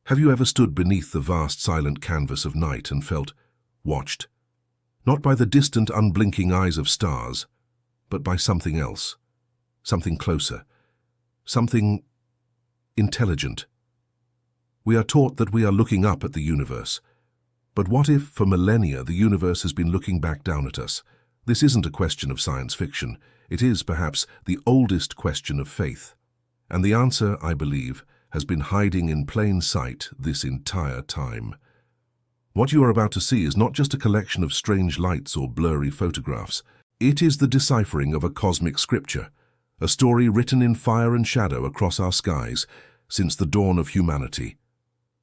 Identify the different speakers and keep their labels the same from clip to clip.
Speaker 1: Have you ever stood beneath the vast silent canvas of night and felt watched? Not by the distant unblinking eyes of stars, but by something else, something closer, something intelligent. We are taught that we are looking up at the universe. But what if, for millennia, the universe has been looking back down at us? This isn't a question of science fiction. It is, perhaps, the oldest question of faith. And the answer, I believe, has been hiding in plain sight this entire time. What you are about to see is not just a collection of strange lights or blurry photographs. It is the deciphering of a cosmic scripture, a story written in fire and shadow across our skies since the dawn of humanity.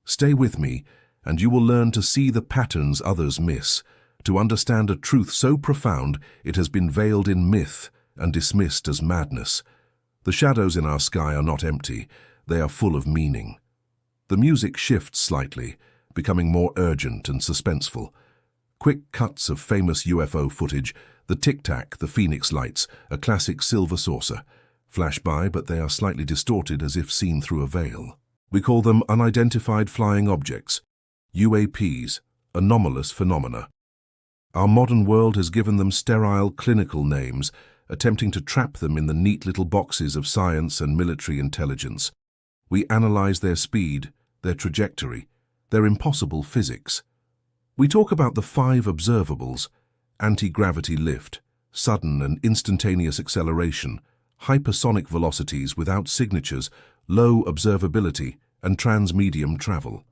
Speaker 1: Stay with me, and you will learn to see the patterns others miss, to understand a truth so profound it has been veiled in myth and dismissed as madness. The shadows in our sky are not empty, they are full of meaning. The music shifts slightly, becoming more urgent and suspenseful. Quick cuts of famous UFO footage, the tic-tac, the phoenix lights, a classic silver saucer, flash by, but they are slightly distorted as if seen through a veil. We call them unidentified flying objects, UAPs, anomalous phenomena. Our modern world has given them sterile clinical names, attempting to trap them in the neat little boxes of science and military intelligence. We analyze their speed, their trajectory, their impossible physics. We talk about the 5 observables: anti-gravity lift, sudden and instantaneous acceleration, hypersonic velocities without signatures, low observability, and transmedium travel.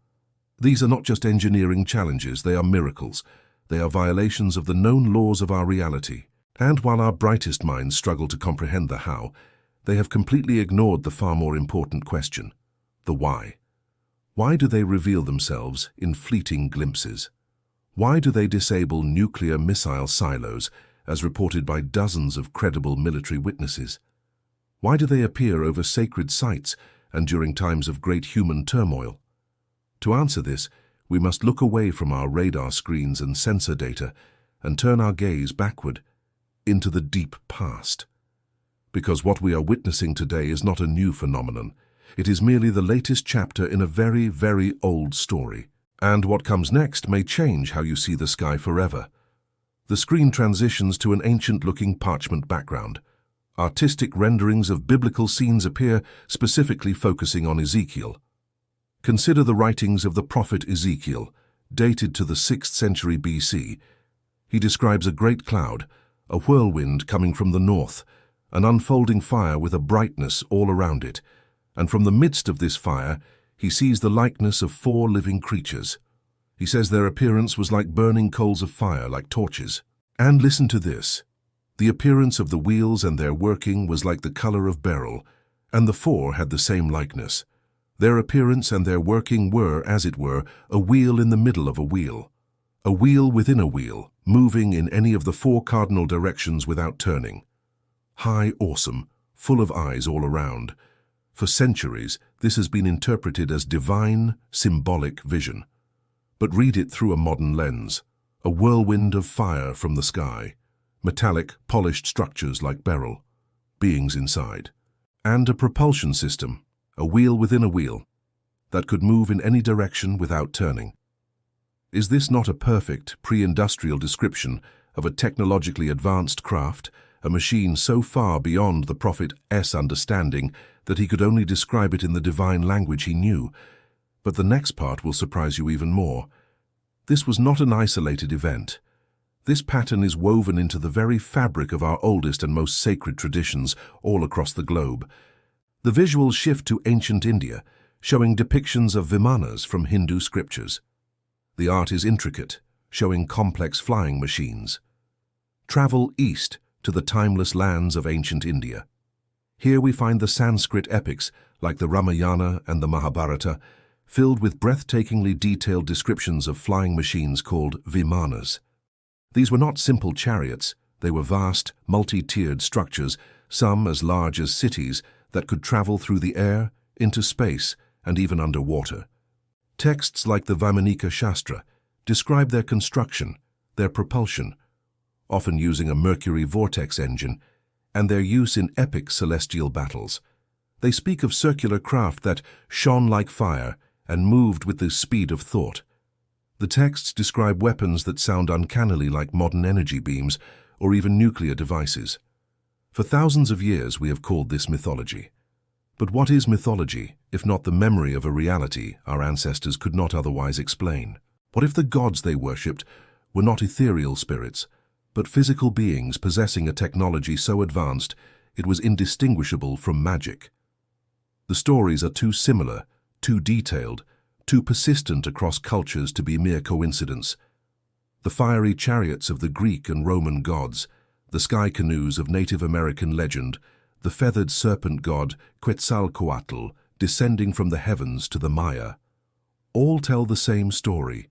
Speaker 1: These are not just engineering challenges, they are miracles. They are violations of the known laws of our reality. And while our brightest minds struggle to comprehend the how, they have completely ignored the far more important question: the why. Why do they reveal themselves in fleeting glimpses? Why do they disable nuclear missile silos, as reported by dozens of credible military witnesses? Why do they appear over sacred sites and during times of great human turmoil? To answer this, we must look away from our radar screens and sensor data and turn our gaze backward into the deep past. Because what we are witnessing today is not a new phenomenon. It is merely the latest chapter in a very, very old story. And what comes next may change how you see the sky forever. The screen transitions to an ancient-looking parchment background. Artistic renderings of biblical scenes appear, specifically focusing on Ezekiel. Consider the writings of the prophet Ezekiel, dated to the 6th century BC. He describes a great cloud, a whirlwind coming from the north, an unfolding fire with a brightness all around it, and from the midst of this fire, he sees the likeness of 4 living creatures. He says their appearance was like burning coals of fire, like torches. And listen to this. The appearance of the wheels and their working was like the color of beryl, and the 4 had the same likeness. Their appearance and their working were, as it were, a wheel in the middle of a wheel within a wheel, moving in any of the 4 cardinal directions without turning. High, awesome, full of eyes all around. For centuries, this has been interpreted as divine, symbolic vision. But read it through a modern lens. A whirlwind of fire from the sky, metallic, polished structures like beryl, beings inside, and a propulsion system, a wheel within a wheel, that could move in any direction without turning. Is this not a perfect, pre-industrial description of a technologically advanced craft, a machine so far beyond the prophet's understanding that he could only describe it in the divine language he knew? But the next part will surprise you even more. This was not an isolated event. This pattern is woven into the very fabric of our oldest and most sacred traditions all across the globe. The visuals shift to ancient India, showing depictions of vimanas from Hindu scriptures. The art is intricate, showing complex flying machines. Travel east to the timeless lands of ancient India. Here we find the Sanskrit epics, like the Ramayana and the Mahabharata, filled with breathtakingly detailed descriptions of flying machines called vimanas. These were not simple chariots, they were vast, multi-tiered structures, some as large as cities, that could travel through the air, into space, and even underwater. Texts like the Vaimanika Shastra describe their construction, their propulsion, often using a Mercury vortex engine, and their use in epic celestial battles. They speak of circular craft that shone like fire and moved with the speed of thought. The texts describe weapons that sound uncannily like modern energy beams or even nuclear devices. For thousands of years we have called this mythology. But what is mythology, if not the memory of a reality our ancestors could not otherwise explain? What if the gods they worshipped were not ethereal spirits, but physical beings possessing a technology so advanced it was indistinguishable from magic? The stories are too similar, too detailed, too persistent across cultures to be mere coincidence. The fiery chariots of the Greek and Roman gods, the sky canoes of Native American legend, the feathered serpent god Quetzalcoatl descending from the heavens to the Maya, all tell the same story.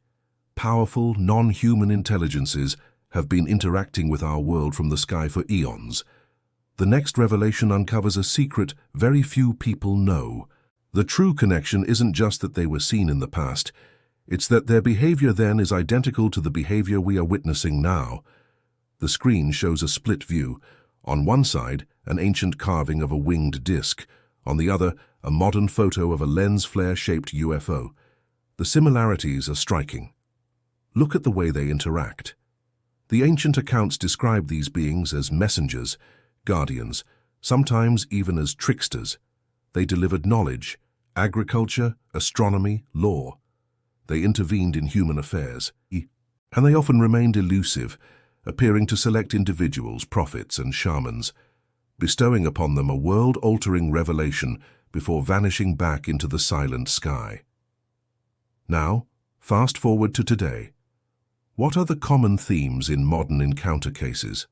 Speaker 1: Powerful, non-human intelligences have been interacting with our world from the sky for eons. The next revelation uncovers a secret very few people know. The true connection isn't just that they were seen in the past, it's that their behavior then is identical to the behavior we are witnessing now. The screen shows a split view. On one side, an ancient carving of a winged disc. On the other, a modern photo of a lens flare-shaped UFO. The similarities are striking. Look at the way they interact. The ancient accounts describe these beings as messengers, guardians, sometimes even as tricksters. They delivered knowledge, agriculture, astronomy, law. They intervened in human affairs, and they often remained elusive, appearing to select individuals, prophets and shamans, bestowing upon them a world-altering revelation before vanishing back into the silent sky. Now, fast forward to today. What are the common themes in modern encounter cases?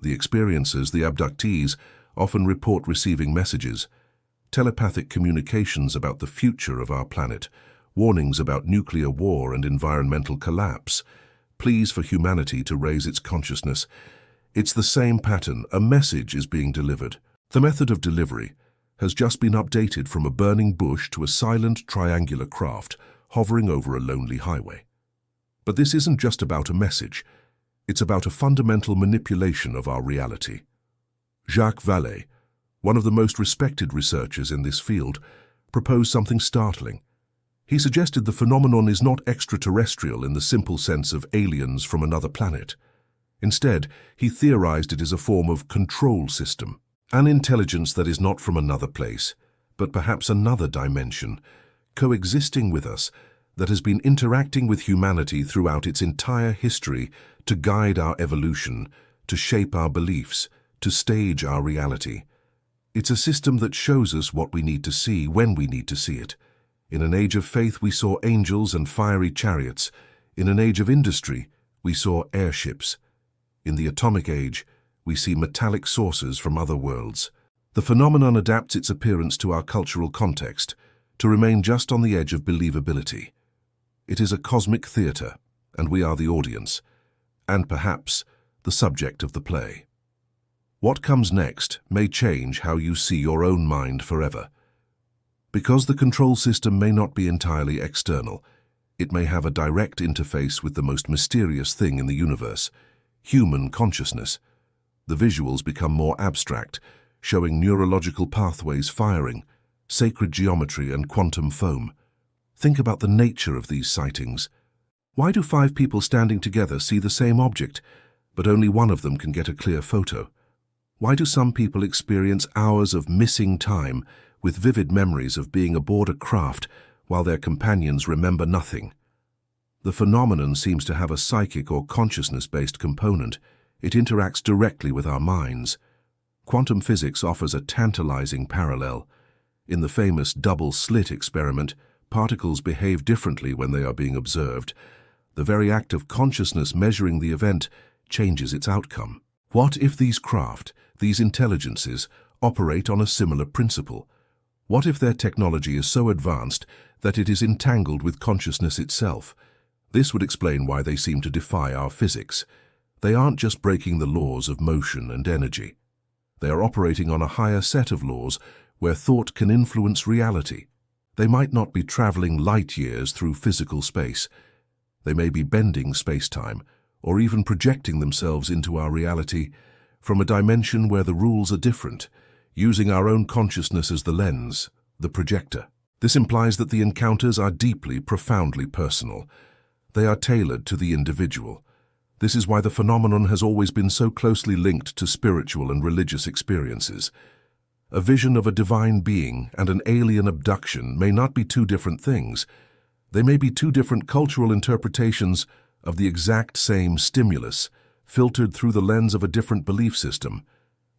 Speaker 1: The experiencers, the abductees, often report receiving messages, telepathic communications about the future of our planet, warnings about nuclear war and environmental collapse, pleas for humanity to raise its consciousness. It's the same pattern. A message is being delivered. The method of delivery has just been updated from a burning bush to a silent triangular craft hovering over a lonely highway. But this isn't just about a message. It's about a fundamental manipulation of our reality. Jacques Vallée, one of the most respected researchers in this field, proposed something startling. He suggested the phenomenon is not extraterrestrial in the simple sense of aliens from another planet. Instead, he theorized it is a form of control system, an intelligence that is not from another place, but perhaps another dimension, coexisting with us, that has been interacting with humanity throughout its entire history to guide our evolution, to shape our beliefs, to stage our reality. It's a system that shows us what we need to see when we need to see it. In an age of faith, we saw angels and fiery chariots. In an age of industry, we saw airships. In the atomic age, we see metallic sources from other worlds. The phenomenon adapts its appearance to our cultural context to remain just on the edge of believability. It is a cosmic theater, and we are the audience, and perhaps the subject of the play. What comes next may change how you see your own mind forever. Because the control system may not be entirely external, it may have a direct interface with the most mysterious thing in the universe, human consciousness. The visuals become more abstract, showing neurological pathways firing, sacred geometry and quantum foam. Think about the nature of these sightings. Why do 5 people standing together see the same object, but only one of them can get a clear photo? Why do some people experience hours of missing time with vivid memories of being aboard a craft while their companions remember nothing? The phenomenon seems to have a psychic or consciousness-based component. It interacts directly with our minds. Quantum physics offers a tantalizing parallel. In the famous double-slit experiment, particles behave differently when they are being observed. The very act of consciousness measuring the event changes its outcome. What if these craft, these intelligences, operate on a similar principle? What if their technology is so advanced that it is entangled with consciousness itself? This would explain why they seem to defy our physics. They aren't just breaking the laws of motion and energy. They are operating on a higher set of laws where thought can influence reality. They might not be traveling light years through physical space. They may be bending space-time, or even projecting themselves into our reality from a dimension where the rules are different, using our own consciousness as the lens, the projector. This implies that the encounters are deeply, profoundly personal. They are tailored to the individual. This is why the phenomenon has always been so closely linked to spiritual and religious experiences. A vision of a divine being and an alien abduction may not be two different things. They may be two different cultural interpretations of the exact same stimulus, filtered through the lens of a different belief system.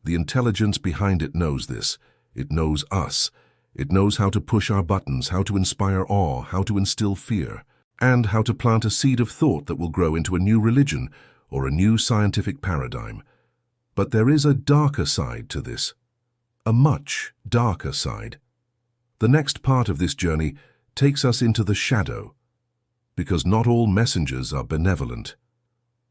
Speaker 1: The intelligence behind it knows this. It knows us. It knows how to push our buttons, how to inspire awe, how to instill fear, and how to plant a seed of thought that will grow into a new religion or a new scientific paradigm. But there is a darker side to this, a much darker side. The next part of this journey takes us into the shadow, because not all messengers are benevolent.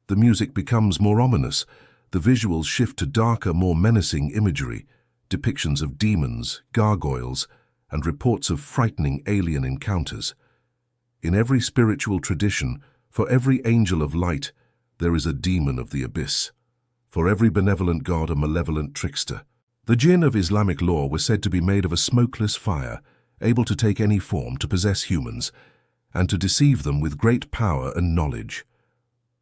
Speaker 1: The music becomes more ominous, the visuals shift to darker, more menacing imagery, depictions of demons, gargoyles, and reports of frightening alien encounters. In every spiritual tradition, for every angel of light, there is a demon of the abyss. For every benevolent god, a malevolent trickster. The jinn of Islamic law was said to be made of a smokeless fire, able to take any form to possess humans, and to deceive them with great power and knowledge.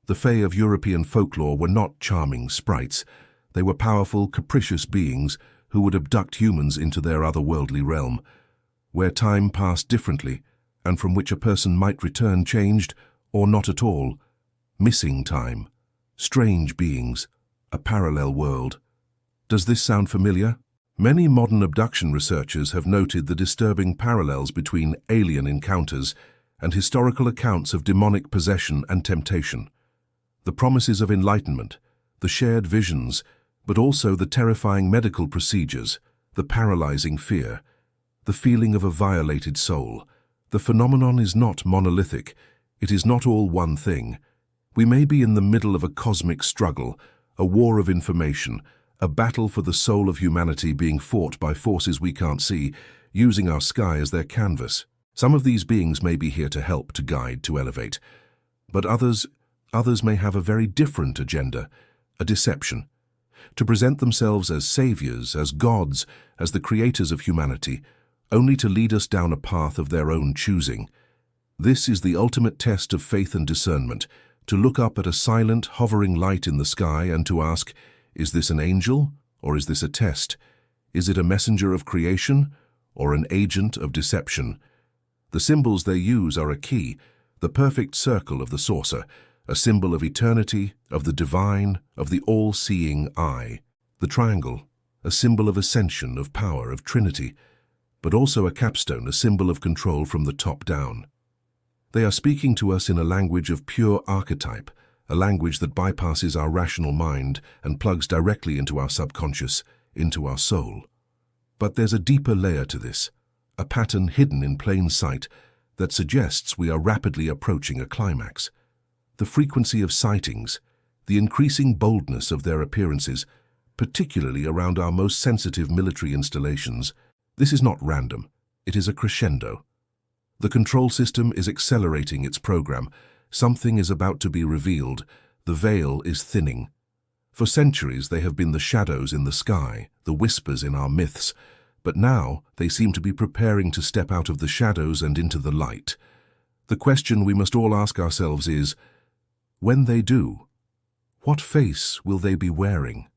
Speaker 1: The fae of European folklore were not charming sprites. They were powerful, capricious beings who would abduct humans into their otherworldly realm, where time passed differently, and from which a person might return changed or not at all. Missing time, strange beings, a parallel world. Does this sound familiar? Many modern abduction researchers have noted the disturbing parallels between alien encounters and historical accounts of demonic possession and temptation. The promises of enlightenment, the shared visions, but also the terrifying medical procedures, the paralyzing fear, the feeling of a violated soul. The phenomenon is not monolithic. It is not all one thing. We may be in the middle of a cosmic struggle, a war of information, a battle for the soul of humanity being fought by forces we can't see, using our sky as their canvas. Some of these beings may be here to help, to guide, to elevate. But others may have a very different agenda, a deception. To present themselves as saviors, as gods, as the creators of humanity, only to lead us down a path of their own choosing. This is the ultimate test of faith and discernment, to look up at a silent, hovering light in the sky and to ask, is this an angel or is this a test? Is it a messenger of creation or an agent of deception? The symbols they use are a key, the perfect circle of the saucer, a symbol of eternity, of the divine, of the all-seeing eye. The triangle, a symbol of ascension, of power, of Trinity, but also a capstone, a symbol of control from the top down. They are speaking to us in a language of pure archetype, a language that bypasses our rational mind and plugs directly into our subconscious, into our soul. But there's a deeper layer to this, a pattern hidden in plain sight that suggests we are rapidly approaching a climax. The frequency of sightings, the increasing boldness of their appearances, particularly around our most sensitive military installations. This is not random, it is a crescendo. The control system is accelerating its program. Something is about to be revealed. The veil is thinning. For centuries they have been the shadows in the sky, the whispers in our myths, but now they seem to be preparing to step out of the shadows and into the light. The question we must all ask ourselves is, when they do, what face will they be wearing?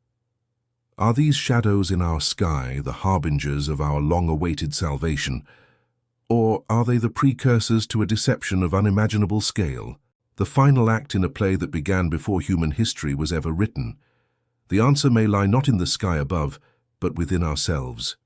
Speaker 1: Are these shadows in our sky the harbingers of our long-awaited salvation, or are they the precursors to a deception of unimaginable scale, the final act in a play that began before human history was ever written? The answer may lie not in the sky above, but within ourselves.